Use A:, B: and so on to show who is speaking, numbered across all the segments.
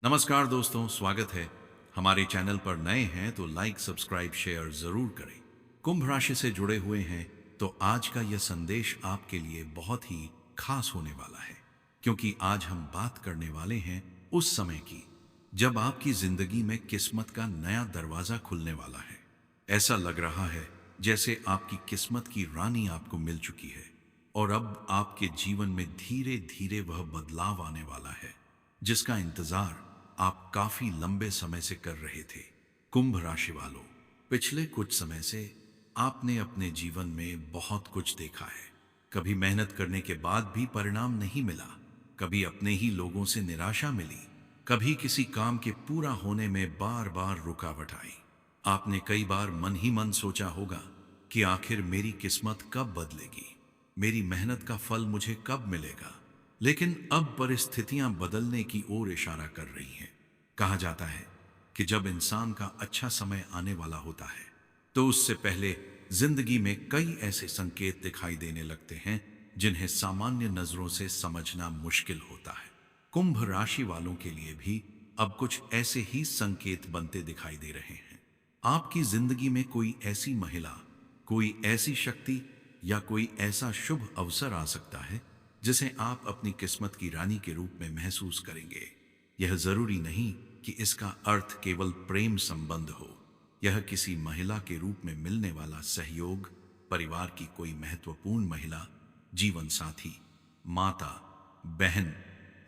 A: नमस्कार दोस्तों, स्वागत है। हमारे चैनल पर नए हैं तो लाइक सब्सक्राइब शेयर जरूर करें। कुंभ राशि से जुड़े हुए हैं तो आज का यह संदेश आपके लिए बहुत ही खास होने वाला है, क्योंकि आज हम बात करने वाले हैं उस समय की जब आपकी जिंदगी में किस्मत का नया दरवाजा खुलने वाला है। ऐसा लग रहा है जैसे आपकी किस्मत की रानी आपको मिल चुकी है और अब आपके जीवन में धीरे धीरे वह बदलाव आने वाला है जिसका इंतजार आप काफी लंबे समय से कर रहे थे। कुंभ राशि वालों, पिछले कुछ समय से आपने अपने जीवन में बहुत कुछ देखा है। कभी मेहनत करने के बाद भी परिणाम नहीं मिला, कभी अपने ही लोगों से निराशा मिली, कभी किसी काम के पूरा होने में बार बार रुकावट आई। आपने कई बार मन ही मन सोचा होगा कि आखिर मेरी किस्मत कब बदलेगी, मेरी मेहनत का फल मुझे कब मिलेगा। लेकिन अब परिस्थितियां बदलने की ओर इशारा कर रही हैं। कहा जाता है कि जब इंसान का अच्छा समय आने वाला होता है तो उससे पहले जिंदगी में कई ऐसे संकेत दिखाई देने लगते हैं जिन्हें सामान्य नजरों से समझना मुश्किल होता है। कुंभ राशि वालों के लिए भी अब कुछ ऐसे ही संकेत बनते दिखाई दे रहे हैं। आपकी जिंदगी में कोई ऐसी महिला, कोई ऐसी शक्ति या कोई ऐसा शुभ अवसर आ सकता है जिसे आप अपनी किस्मत की रानी के रूप में महसूस करेंगे। यह जरूरी नहीं कि इसका अर्थ केवल प्रेम संबंध हो। यह किसी महिला के रूप में मिलने वाला सहयोग, परिवार की कोई महत्वपूर्ण महिला, जीवन साथी, माता, बहन,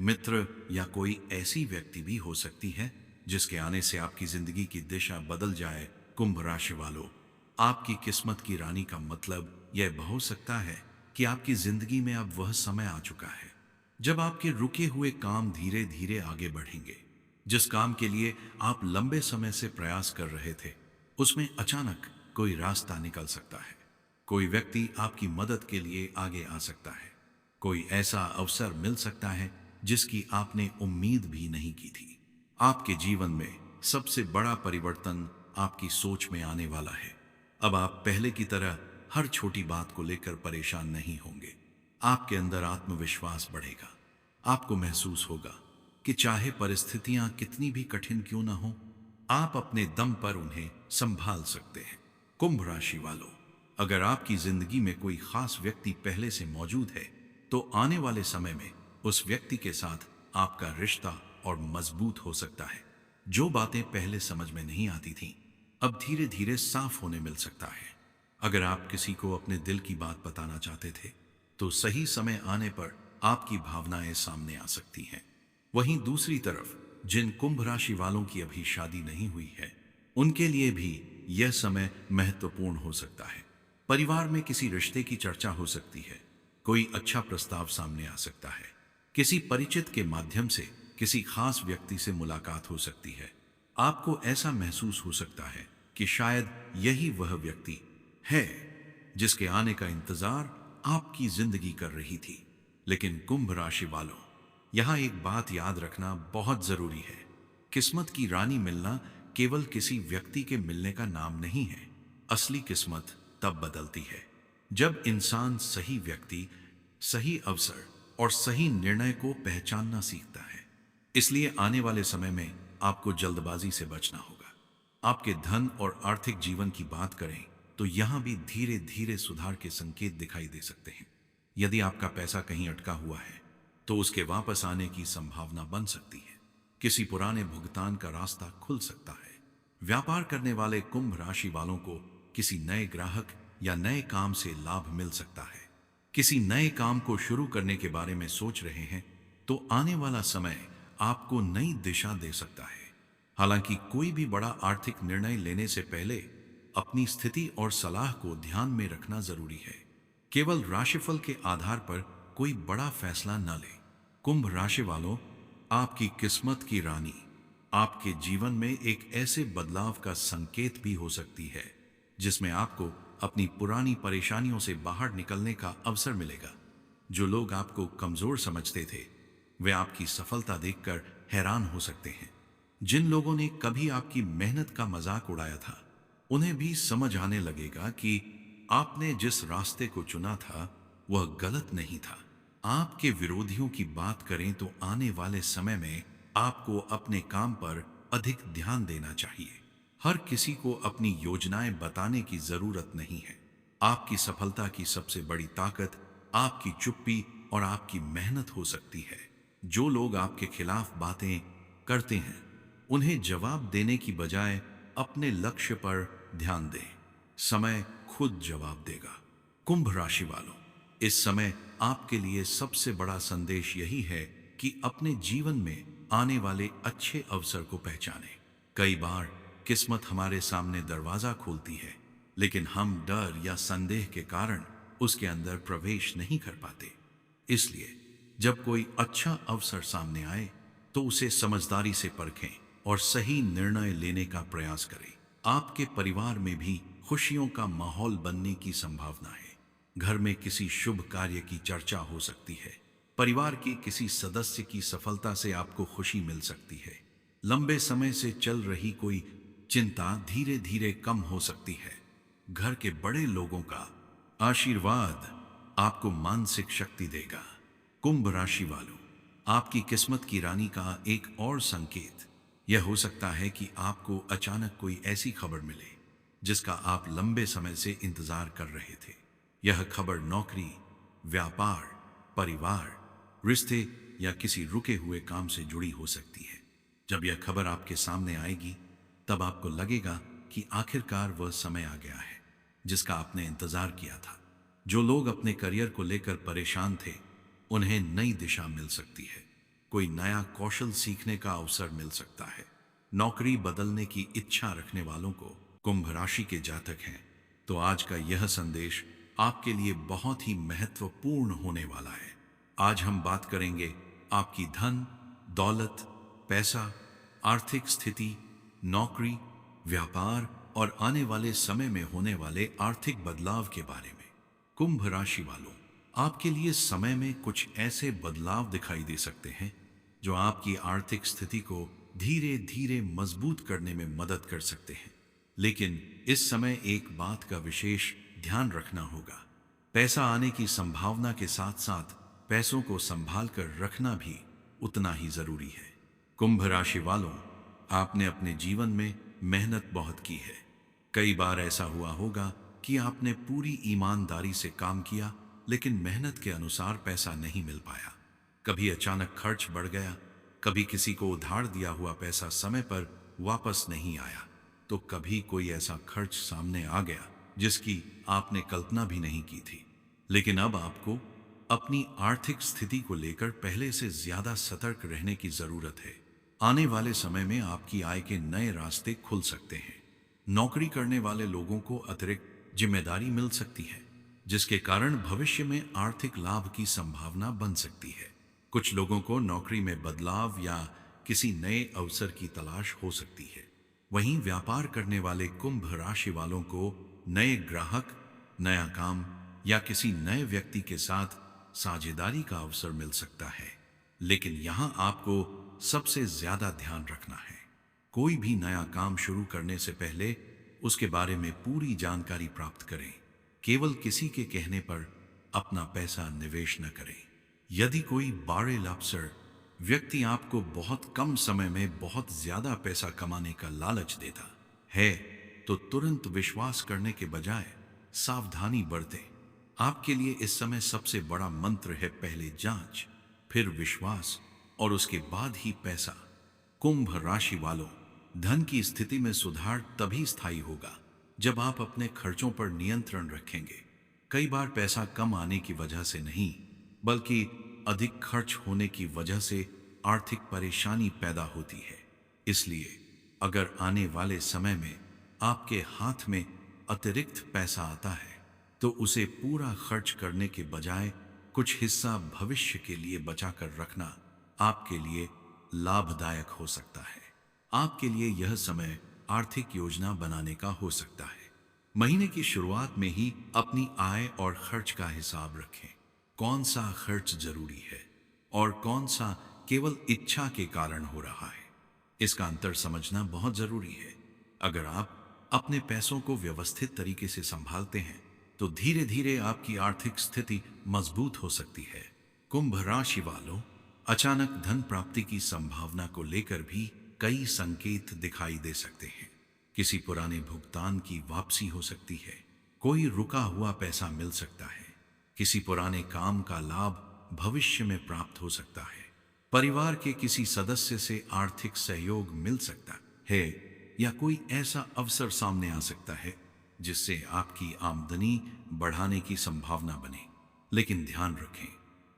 A: मित्र या कोई ऐसी व्यक्ति भी हो सकती है जिसके आने से आपकी जिंदगी की दिशा बदल जाए। कुंभ राशि वालों, आपकी किस्मत की रानी का मतलब यह हो सकता है कि आपकी जिंदगी में अब वह समय आ चुका है जब आपके रुके हुए काम धीरे धीरे आगे बढ़ेंगे। जिस काम के लिए आप लंबे समय से प्रयास कर रहे थे, उसमें अचानक कोई रास्ता निकल सकता है। कोई व्यक्ति आपकी मदद के लिए आगे आ सकता है। कोई ऐसा अवसर मिल सकता है जिसकी आपने उम्मीद भी नहीं की थी। आपके जीवन में सबसे बड़ा परिवर्तन आपकी सोच में आने वाला है। अब आप पहले की तरह हर छोटी बात को लेकर परेशान नहीं होंगे। आपके अंदर आत्मविश्वास बढ़ेगा। आपको महसूस होगा कि चाहे परिस्थितियां कितनी भी कठिन क्यों ना हो, आप अपने दम पर उन्हें संभाल सकते हैं। कुंभ राशि वालों, अगर आपकी जिंदगी में कोई खास व्यक्ति पहले से मौजूद है तो आने वाले समय में उस व्यक्ति के साथ आपका रिश्ता और मजबूत हो सकता है। जो बातें पहले समझ में नहीं आती थीं, अब धीरे धीरे साफ होने मिल सकता है। अगर आप किसी को अपने दिल की बात बताना चाहते थे तो सही समय आने पर आपकी भावनाएं सामने आ सकती हैं। वहीं दूसरी तरफ जिन कुंभ राशि वालों की अभी शादी नहीं हुई है, उनके लिए भी यह समय महत्वपूर्ण हो सकता है। परिवार में किसी रिश्ते की चर्चा हो सकती है। कोई अच्छा प्रस्ताव सामने आ सकता है। किसी परिचित के माध्यम से किसी खास व्यक्ति से मुलाकात हो सकती है। आपको ऐसा महसूस हो सकता है कि शायद यही वह व्यक्ति है जिसके आने का इंतजार आपकी जिंदगी कर रही थी। लेकिन कुंभ राशि वालों, यहां एक बात याद रखना बहुत जरूरी है। किस्मत की रानी मिलना केवल किसी व्यक्ति के मिलने का नाम नहीं है। असली किस्मत तब बदलती है जब इंसान सही व्यक्ति, सही अवसर और सही निर्णय को पहचानना सीखता है। इसलिए आने वाले समय में आपको जल्दबाजी से बचना होगा। आपके धन और आर्थिक जीवन की बात करें तो यहां भी धीरे धीरे सुधार के संकेत दिखाई दे सकते हैं। यदि आपका पैसा कहीं अटका हुआ है तो उसके वापस आने की संभावना बन सकती है। किसी पुराने भुगतान का रास्ता खुल सकता है। व्यापार करने वाले कुंभ राशि वालों को किसी नए ग्राहक या नए काम से लाभ मिल सकता है। किसी नए काम को शुरू करने के बारे में सोच रहे हैं तो आने वाला समय आपको नई दिशा दे सकता है। हालांकि कोई भी बड़ा आर्थिक निर्णय लेने से पहले अपनी स्थिति और सलाह को ध्यान में रखना जरूरी है। केवल राशिफल के आधार पर कोई बड़ा फैसला न लें। कुंभ राशि वालों, आपकी किस्मत की रानी आपके जीवन में एक ऐसे बदलाव का संकेत भी हो सकती है जिसमें आपको अपनी पुरानी परेशानियों से बाहर निकलने का अवसर मिलेगा। जो लोग आपको कमजोर समझते थे वे आपकी सफलता देखकर हैरान हो सकते हैं। जिन लोगों ने कभी आपकी मेहनत का मजाक उड़ाया था, उन्हें भी समझ आने लगेगा कि आपने जिस रास्ते को चुना था वह गलत नहीं था। आपके विरोधियों की बात करें तो आने वाले समय में आपको अपने काम पर अधिक ध्यान देना चाहिए। हर किसी को अपनी योजनाएं बताने की जरूरत नहीं है। आपकी सफलता की सबसे बड़ी ताकत आपकी चुप्पी और आपकी मेहनत हो सकती है। जो लोग आपके खिलाफ बातें करते हैं, उन्हें जवाब देने की बजाय अपने लक्ष्य पर ध्यान दें। समय खुद जवाब देगा। कुंभ राशि वालों, इस समय आपके लिए सबसे बड़ा संदेश यही है कि अपने जीवन में आने वाले अच्छे अवसर को पहचानें। कई बार किस्मत हमारे सामने दरवाजा खोलती है, लेकिन हम डर या संदेह के कारण उसके अंदर प्रवेश नहीं कर पाते। इसलिए जब कोई अच्छा अवसर सामने आए तो उसे समझदारी से परखें और सही निर्णय लेने का प्रयास करें। आपके परिवार में भी खुशियों का माहौल बनने की संभावना है। घर में किसी शुभ कार्य की चर्चा हो सकती है। परिवार के किसी सदस्य की सफलता से आपको खुशी मिल सकती है। लंबे समय से चल रही कोई चिंता धीरे धीरे कम हो सकती है। घर के बड़े लोगों का आशीर्वाद आपको मानसिक शक्ति देगा। कुंभ राशि वालों, आपकी किस्मत की रानी का एक और संकेत यह हो सकता है कि आपको अचानक कोई ऐसी खबर मिले जिसका आप लंबे समय से इंतजार कर रहे थे। यह खबर नौकरी, व्यापार, परिवार, रिश्ते या किसी रुके हुए काम से जुड़ी हो सकती है। जब यह खबर आपके सामने आएगी, तब आपको लगेगा कि आखिरकार वह समय आ गया है जिसका आपने इंतजार किया था। जो लोग अपने करियर को लेकर परेशान थे, उन्हें नई दिशा मिल सकती है। कोई नया कौशल सीखने का अवसर मिल सकता है। नौकरी बदलने की इच्छा रखने वालों को, कुंभ राशि के जातक हैं, तो आज का यह संदेश आपके लिए बहुत ही महत्वपूर्ण होने वाला है। आज हम बात करेंगे आपकी धन, दौलत, पैसा, आर्थिक स्थिति, नौकरी, व्यापार और आने वाले समय में होने वाले आर्थिक बदलाव के बारे में। कुंभ राशि वालों, आपके लिए समय में कुछ ऐसे बदलाव दिखाई दे सकते हैं जो आपकी आर्थिक स्थिति को धीरे धीरे मजबूत करने में मदद कर सकते हैं। लेकिन इस समय एक बात का विशेष ध्यान रखना होगा। पैसा आने की संभावना के साथ साथ पैसों को संभाल कर रखना भी उतना ही जरूरी है। कुंभ राशि वालों, आपने अपने जीवन में मेहनत बहुत की है। कई बार ऐसा हुआ होगा कि आपने पूरी ईमानदारी से काम किया, लेकिन मेहनत के अनुसार पैसा नहीं मिल पाया। कभी अचानक खर्च बढ़ गया, कभी किसी को उधार दिया हुआ पैसा समय पर वापस नहीं आया, तो कभी कोई ऐसा खर्च सामने आ गया जिसकी आपने कल्पना भी नहीं की थी। लेकिन अब आपको अपनी आर्थिक स्थिति को लेकर पहले से ज्यादा सतर्क रहने की जरूरत है। आने वाले समय में आपकी आय के नए रास्ते खुल सकते हैं। नौकरी करने वाले लोगों को अतिरिक्त जिम्मेदारी मिल सकती है, जिसके कारण भविष्य में आर्थिक लाभ की संभावना बन सकती है। कुछ लोगों को नौकरी में बदलाव या किसी नए अवसर की तलाश हो सकती है। वहीं व्यापार करने वाले कुंभ राशि वालों को नए ग्राहक, नया काम या किसी नए व्यक्ति के साथ साझेदारी का अवसर मिल सकता है। लेकिन यहां आपको सबसे ज्यादा ध्यान रखना है। कोई भी नया काम शुरू करने से पहले उसके बारे में पूरी जानकारी प्राप्त करें। केवल किसी के कहने पर अपना पैसा निवेश न करें। यदि कोई बड़े अफसर व्यक्ति आपको बहुत कम समय में बहुत ज्यादा पैसा कमाने का लालच देता है, तो तुरंत विश्वास करने के बजाय सावधानी बरतें। आपके लिए इस समय सबसे बड़ा मंत्र है पहले जांच, फिर विश्वास और उसके बाद ही पैसा। कुंभ राशि वालों, धन की स्थिति में सुधार तभी स्थायी होगा जब आप अपने खर्चों पर नियंत्रण रखेंगे। कई बार पैसा कम आने की वजह से नहीं, बल्कि अधिक खर्च होने की वजह से आर्थिक परेशानी पैदा होती है। इसलिए अगर आने वाले समय में आपके हाथ में अतिरिक्त पैसा आता है, तो उसे पूरा खर्च करने के बजाय कुछ हिस्सा भविष्य के लिए बचाकर रखना आपके लिए लाभदायक हो सकता है। आपके लिए यह समय आर्थिक योजना बनाने का हो सकता है। महीने की शुरुआत में ही अपनी आय और खर्च का हिसाब रखें। कौन सा खर्च जरूरी है और कौन सा केवल इच्छा के कारण हो रहा है, इसका अंतर समझना बहुत जरूरी है। अगर आप अपने पैसों को व्यवस्थित तरीके से संभालते हैं, तो धीरे धीरे आपकी आर्थिक स्थिति मजबूत हो सकती है। कुंभ राशि वालों, अचानक धन प्राप्ति की संभावना को लेकर भी कई संकेत दिखाई दे सकते हैं। किसी पुराने भुगतान की वापसी हो सकती है, कोई रुका हुआ पैसा मिल सकता है, किसी पुराने काम का लाभ भविष्य में प्राप्त हो सकता है, परिवार के किसी सदस्य से आर्थिक सहयोग मिल सकता है, या कोई ऐसा अवसर सामने आ सकता है जिससे आपकी आमदनी बढ़ाने की संभावना बने। लेकिन ध्यान रखें,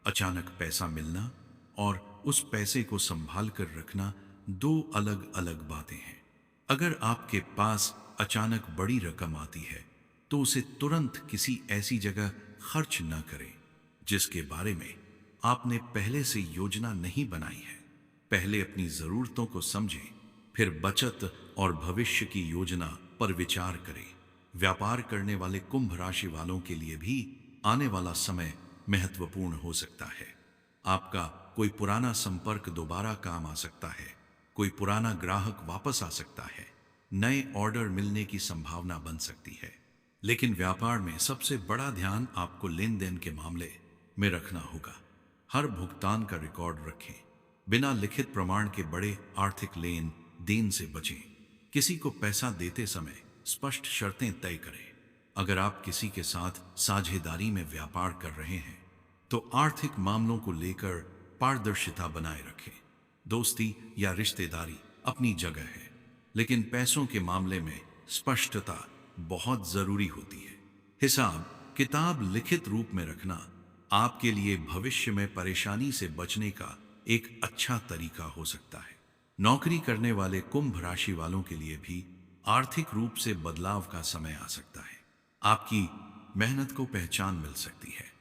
A: अचानक पैसा मिलना और उस पैसे को संभाल कर रखना दो अलग अलग बातें हैं। अगर आपके पास अचानक बड़ी रकम आती है तो उसे तुरंत किसी ऐसी जगह खर्च न करें जिसके बारे में आपने पहले से योजना नहीं बनाई है। पहले अपनी जरूरतों को समझें, फिर बचत और भविष्य की योजना पर विचार करें। व्यापार करने वाले कुंभ राशि वालों के लिए भी आने वाला समय महत्वपूर्ण हो सकता है। आपका कोई पुराना संपर्क दोबारा काम आ सकता है, कोई पुराना ग्राहक वापस आ सकता है, नए ऑर्डर मिलने की संभावना बन सकती है। लेकिन व्यापार में सबसे बड़ा ध्यान आपको लेन देन के मामले में रखना होगा। हर भुगतान का रिकॉर्ड रखें, बिना लिखित प्रमाण के बड़े आर्थिक लेन देन से बचें। किसी को पैसा देते समय स्पष्ट शर्तें तय करें। अगर आप किसी के साथ साझेदारी में व्यापार कर रहे हैं तो आर्थिक मामलों को लेकर पारदर्शिता बनाए रखें। दोस्ती या रिश्तेदारी अपनी जगह है, लेकिन पैसों के मामले में स्पष्टता बहुत जरूरी होती है। हिसाब किताब लिखित रूप में रखना आपके लिए भविष्य में परेशानी से बचने का एक अच्छा तरीका हो सकता है। नौकरी करने वाले कुंभ राशि वालों के लिए भी आर्थिक रूप से बदलाव का समय आ सकता है। आपकी मेहनत को पहचान मिल सकती है,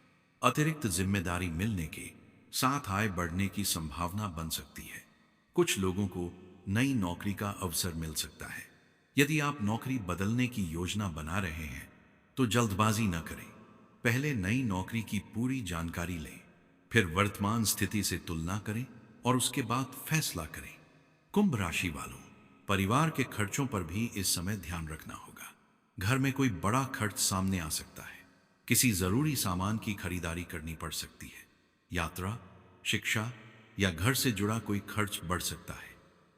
A: अतिरिक्त जिम्मेदारी मिलने के साथ आय बढ़ने की संभावना बन सकती है। कुछ लोगों को नई नौकरी का अवसर मिल सकता है। यदि आप नौकरी बदलने की योजना बना रहे हैं तो जल्दबाजी न करें। पहले नई नौकरी की पूरी जानकारी लें, फिर वर्तमान स्थिति से तुलना करें और उसके बाद फैसला करें। कुंभ राशि वालों, परिवार के खर्चों पर भी इस समय ध्यान रखना होगा। घर में कोई बड़ा खर्च सामने आ सकता है, किसी जरूरी सामान की खरीदारी करनी पड़ सकती है, यात्रा, शिक्षा या घर से जुड़ा कोई खर्च बढ़ सकता है।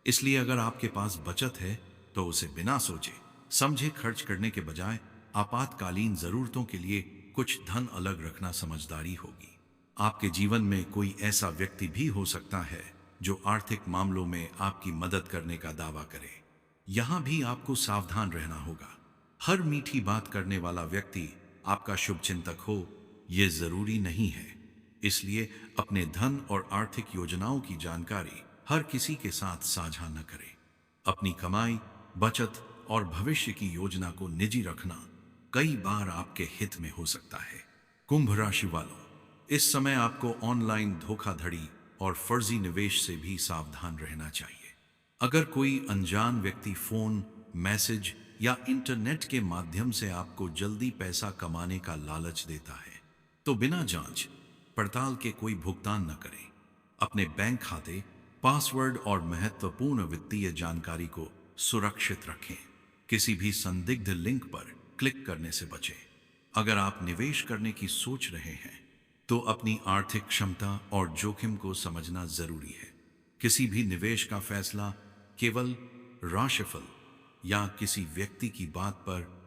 A: इसलिए अगर आपके पास बचत है तो उसे बिना सोचे समझे खर्च करने के बजाय आपातकालीन जरूरतों के लिए कुछ धन अलग रखना समझदारी होगी। आपके जीवन में कोई ऐसा व्यक्ति भी हो सकता है जो आर्थिक मामलों में आपकी मदद करने का दावा करे। यहां भी आपको सावधान रहना होगा। हर मीठी बात करने वाला व्यक्ति आपका शुभचिंतक हो, यह जरूरी नहीं है। इसलिए अपने धन और आर्थिक योजनाओं की जानकारी हर किसी के साथ साझा न करें। अपनी कमाई, बचत और भविष्य की योजना को निजी रखना कई बार आपके हित में हो सकता है। कुंभ राशि वालों, इस समय आपको ऑनलाइन धोखाधड़ी और फर्जी निवेश से भी सावधान रहना चाहिए। अगर कोई अनजान व्यक्ति फोन, मैसेज या इंटरनेट के माध्यम से आपको जल्दी पैसा कमाने का लालच देता है तो बिना जांच पड़ताल के कोई भुगतान न करें। अपने बैंक खाते, पासवर्ड और महत्वपूर्ण वित्तीय जानकारी को सुरक्षित रखें। किसी भी संदिग्ध लिंक पर क्लिक करने से बचें। अगर आप निवेश करने की सोच रहे हैं तो अपनी आर्थिक क्षमता और जोखिम को समझना जरूरी है। किसी भी निवेश का फैसला केवल राशिफल या किसी व्यक्ति की बात पर